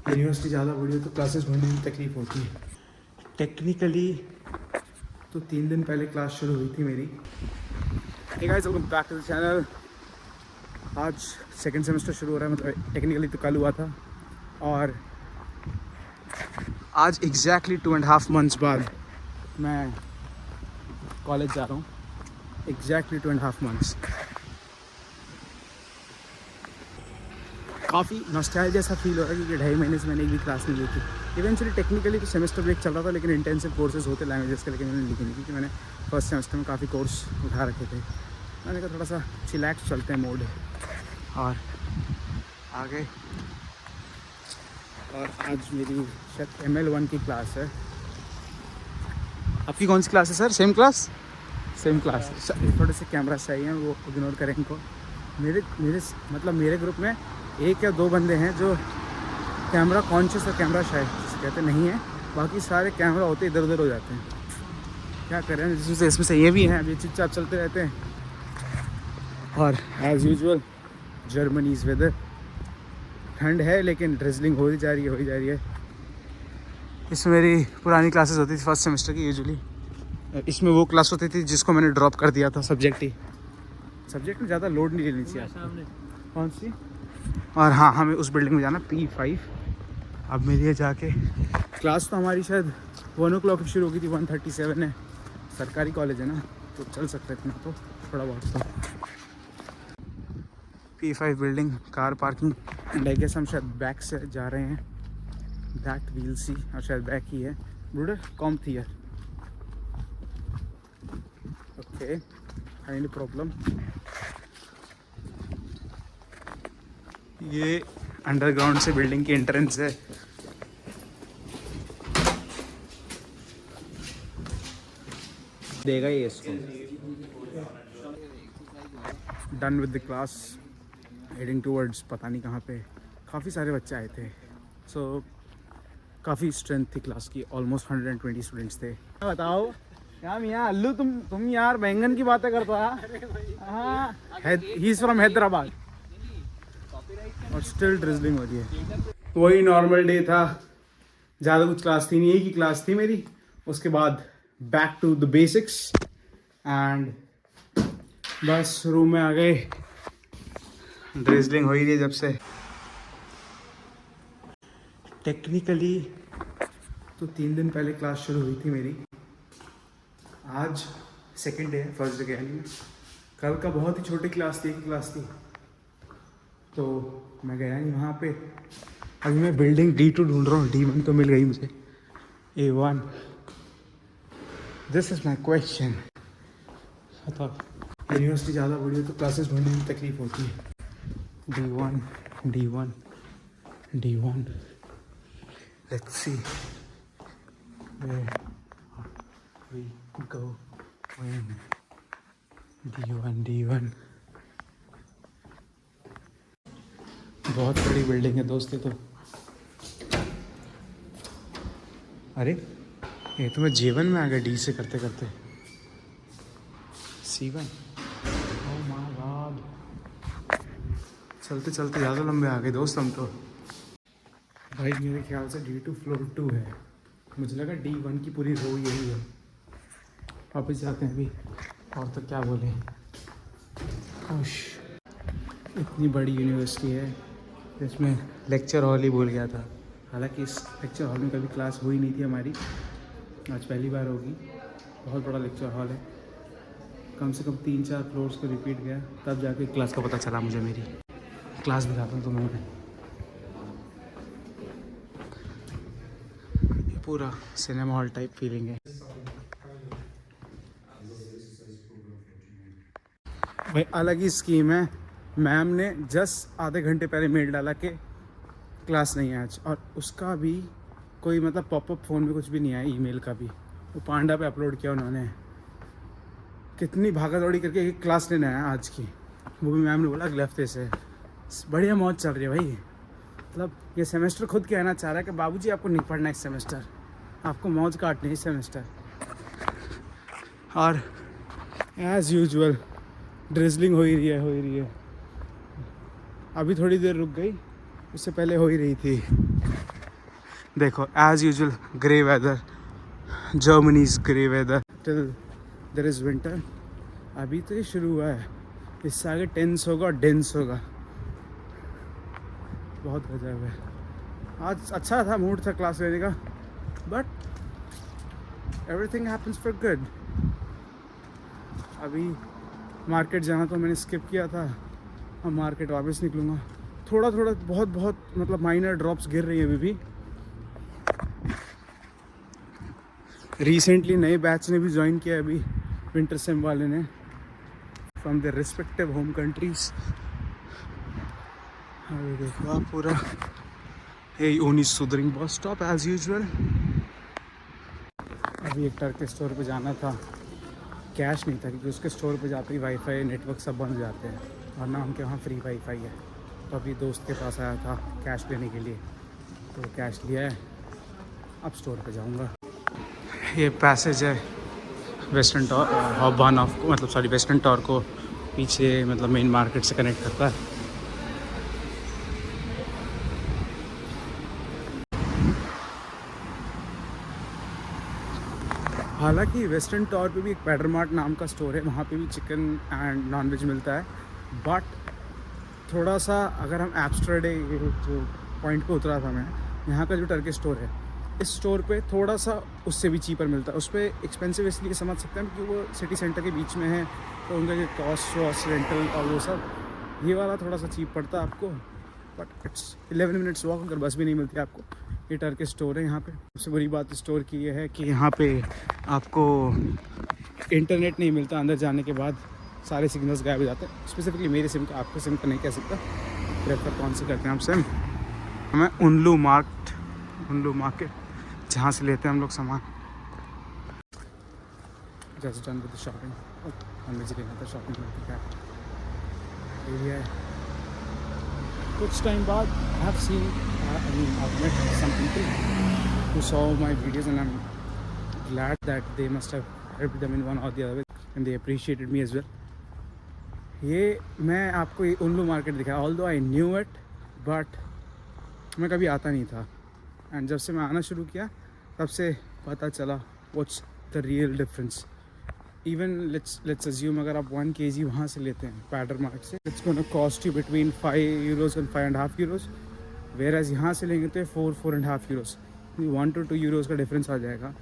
University ज़्यादा बड़ी हो तो क्लासेस ढूंढने में तकलीफ होती है। टेक्निकली तो 3 दिन पहले क्लास शुरू हुई थी मेरी। Hey guys, welcome back to the channel. आज सेकंड सेमेस्टर शुरू हो रहा है, मतलब टेक्निकली तो कल हुआ था। और आज एग्जैक्टली 2.5 मंथ्स बाद मैं कॉलेज जा रहा हूँ। Exactly 2.5 months. काफ़ी नॉस्टैल्जिया जैसा फील हो रहा है क्योंकि 2.5 महीने से मैंने एक भी क्लास नहीं ली थी। इवेंचुअली टेक्निकली तो सेमेस्टर ब्रेक चल रहा था, लेकिन इंटेंसिव कोर्सेज होते लैंग्वेजेस के, लेकिन मैंने लिखे नहीं क्योंकि मैंने फर्स्ट सेमेस्टर में काफ़ी कोर्स उठा रखे थे। मैंने कहा थोड़ा सा चिलैक्स चलते हैं मोड और आगे। और आज मेरी शायद ML1 की क्लास है। आपकी कौन सी क्लास है sir? Same class? Same class. थोड़े से कैमरा चाहिए, वो इग्नोर करें इनको। मेरे ग्रुप में 1 या 2 बंदे हैं जो कैमरा कॉन्शियस और कैमरा शायद कहते नहीं है, बाकी सारे कैमरा होते इधर उधर हो जाते हैं। क्या करें, इसमें से ये भी हैं, अभी चुपचाप चलते रहते हैं। और एज़ यूजुअल जर्मनीज़ वेदर, ठंड है लेकिन ड्रिजलिंग हो ही जा रही है। इसमें मेरी पुरानी क्लासेस होती थी फर्स्ट सेमेस्टर की यूजुअली। इसमें वो क्लास होती थी जिसको मैंने ड्रॉप कर दिया था। सब्जेक्ट में ज़्यादा लोड नहीं लेनी चाहिए आपको। कौन सी? और हाँ, हमें उस बिल्डिंग में जाना P5। अब मेरे लिए जाके क्लास तो हमारी शायद 1 o'clock की शुरू होगी थी, 1:37 है। सरकारी कॉलेज है ना, तो चल सकते हैं इतना तो, थोड़ा बहुत तो। P5 building, car parking. And I guess हम शायद बैक से जा रहे हैं। बैक व्हील सी, और शायद बैक ही है। ब्रूडर कॉम थी यार। Okay, any problem. ये अंडरग्राउंड से बिल्डिंग की एंट्रेंस है। देगा ये इसको। Done with the class, heading towards पता नहीं कहाँ पे। काफ़ी सारे बच्चे आए थे, सो काफ़ी स्ट्रेंथ थी क्लास की। ऑलमोस्ट 120 स्टूडेंट्स थे। बताओ क्या मियाँ अल्लू, तुम यार बैंगन की बातें करता है। हाँ, ही इज़ फ्रॉम हैदराबाद। और स्टिल ड्रिजलिंग हो रही है। वही नॉर्मल डे था, ज़्यादा कुछ क्लास थी नहीं, एक ही क्लास थी मेरी। उसके बाद back to the basics and बस रूम में आ गए। ड्रिजलिंग हो ही रही है जब से। टेक्निकली तो 3 दिन पहले क्लास शुरू हुई थी मेरी। आज सेकेंड डे है, फर्स्ट डे गया नहीं। कल का बहुत ही छोटी क्लास थी, एक क्लास थी, तो मैं गया नहीं वहाँ पे। अभी मैं बिल्डिंग D2 ढूंढ रहा हूँ। D1 तो मिल गई मुझे, A1। This is my question. बताओ, यूनिवर्सिटी ज़्यादा बड़ी हो तो क्लासेस ढूंढने में तकलीफ होती है। D1 let's see where we go when. D1 बहुत बड़ी बिल्डिंग है दोस्त ये तो। अरे ये तो मैं J1 में आ गया D से करते करते। C1, oh my God. चलते चलते ज़्यादा लंबे आ गए दोस्त हम तो। भाई मेरे ख्याल से D2 फ्लोर 2 है। मुझे लगा D1 की पूरी रो यही है। वापस जाते हैं अभी, और तो क्या बोले। खुश, इतनी बड़ी यूनिवर्सिटी है, इसमें लेक्चर हॉल ही भूल गया था। हालांकि इस लेक्चर हॉल में कभी क्लास हुई नहीं थी हमारी, आज पहली बार होगी। बहुत बड़ा लेक्चर हॉल है, कम से कम 3-4 फ्लोर्स को रिपीट गया, तब जाके क्लास का पता चला मुझे। मेरी क्लास दिखाता हूँ तुम्हें मैं। ये पूरा सिनेमा हॉल टाइप फीलिंग है भाई। अलग ही स्कीम है। मैम ने जस्ट आधे घंटे पहले मेल डाला कि क्लास नहीं है आज, और उसका भी कोई मतलब पॉपअप फ़ोन में कुछ भी नहीं आया, ईमेल का भी। वो पांडा पे अपलोड किया उन्होंने। कितनी भागा दौड़ी करके एक क्लास लेने आया आज की, वो भी मैम ने बोला अगले हफ्ते से। बढ़िया मौज चल रही है भाई। मतलब ये सेमेस्टर खुद कहना चाह रहा है कि बाबूजी आपको नहीं पढ़ना इस सेमेस्टर, आपको मौज काटनी है इस सेमेस्टर। और एज़ यूजुअल ड्रिजलिंग हो ही रही है। अभी थोड़ी देर रुक गई, उससे पहले हो ही रही थी। देखो as usual grey weather, Germany's grey weather till there is winter. अभी तो ये शुरू हुआ है, इससे आगे टेंस होगा और डेंस होगा। बहुत गजब है। आज अच्छा था, मूड था क्लास लेने का, but everything happens for good. अभी मार्केट जाना तो मैंने स्किप किया था, अब मार्केट वापस निकलूँगा। थोड़ा थोड़ा बहुत बहुत मतलब माइनर ड्रॉप्स गिर रही हैं अभी भी। रिसेंटली नए बैच ने भी ज्वाइन किया अभी, विंटर सेम वाले ने, from their respective home countries. अभी देखो आप पूरा ये ओनी सुदरिंग बस स्टॉप एज यूजुअल। अभी एक टर्किश स्टोर पे जाना था, कैश नहीं था क्योंकि उसके स्टोर पे जाते ही वाईफाई नेटवर्क सब बंद हो जाते हैं, और ना उनके वहाँ फ्री वाईफाई है। तो अभी दोस्त के पास आया था कैश लेने के लिए, तो कैश लिया है, अब स्टोर पे जाऊँगा। ये पैसेज है वेस्टर्न टॉर हॉबन ऑफ, मतलब सॉरी वेस्टर्न टॉर को पीछे मतलब मेन मार्केट से कनेक्ट करता है। हालांकि वेस्टर्न टॉर पे भी एक पैडर मार्ट नाम का स्टोर है, वहाँ पे भी चिकन एंड नॉनवेज मिलता है। बट थोड़ा सा अगर हम एब्स्ट्रडे जो पॉइंट पे उतरा था मैं, यहाँ का जो टर्किश स्टोर है, इस स्टोर पे थोड़ा सा उससे भी चीपर मिलता है। उस पर एक्सपेंसिव इसलिए समझ सकते हैं क्योंकि वो सिटी सेंटर के बीच में है, तो उनका जो कॉस्ट वॉस्ट रेंटल और वो सब, ये वाला थोड़ा सा चीप पड़ता है आपको। बट इट्स 11 मिनट्स वॉक, अगर बस भी नहीं मिलती आपको। ये टर्किश स्टोर है यहाँ पे। सबसे बुरी बात स्टोर की ये है कि यहाँ पे आपको इंटरनेट नहीं मिलता, अंदर जाने के बाद सारे सिग्नल्स गायब हो जाते हैं। स्पेसिफिकली मेरे सिम का, आपके सिम का नहीं कह सकता, प्रेफर कौन से करते हैं आप सिम। हमें उनलू मार्केट जहाँ से लेते हैं हम लोग सामान। जस्ट डन विद शॉपिंग, हम मुझे लेना था शॉपिंग करके क्या एरिया है। कुछ टाइम बाद I have seen, I've met some people who saw my videos and I'm glad that they must have helped them in one or the other way and they appreciated me as well. ये मैं आपको ये उल्लू market दिखाया, although I knew it, but मैं कभी आता नहीं था, एंड जब से मैं आना शुरू किया तब से पता चला what's the real difference. Even let's assume अगर आप 1 kg वहाँ से लेते हैं पैडर मार्ट से, it's gonna cost you between 5 euros and 5.5 euros, वेराज यहाँ से लेंगे तो 4.5 यूरोस, 1 to 2 यूरोस का डिफरेंस आ जाएगा।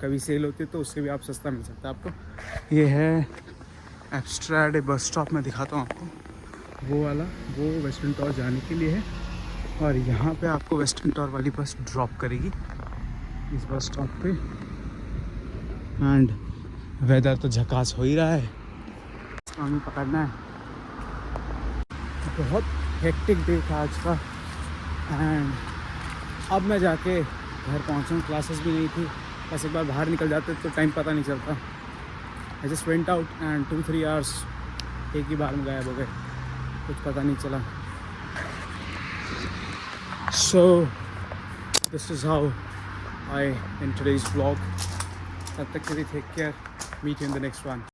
कभी सेल होती है तो उससे भी आप सस्ता मिल सकता है आपको। ये है एब्स्ट्रैड बस स्टॉप, मैं दिखाता हूँ आपको, वो वाला, वो वेस्टर्न टॉर जाने के लिए है, और यहाँ पे आपको वेस्टर्न टॉर वाली बस ड्रॉप करेगी इस बस स्टॉप पे। एंड वेदर तो झकास हो ही रहा है, हमें पकड़ना है। बहुत हेक्टिक डे था आज का, एंड अब मैं जाके घर पहुँचा, क्लासेस भी नहीं थी, बस एक बार बाहर निकल जाते तो टाइम पता नहीं चलता। I just went out and 2-3 hours एक ही बार में गायब हो गए, कुछ पता नहीं चला। So this is how I in today's vlog. तब तक के लिए take care, meet you in the next one.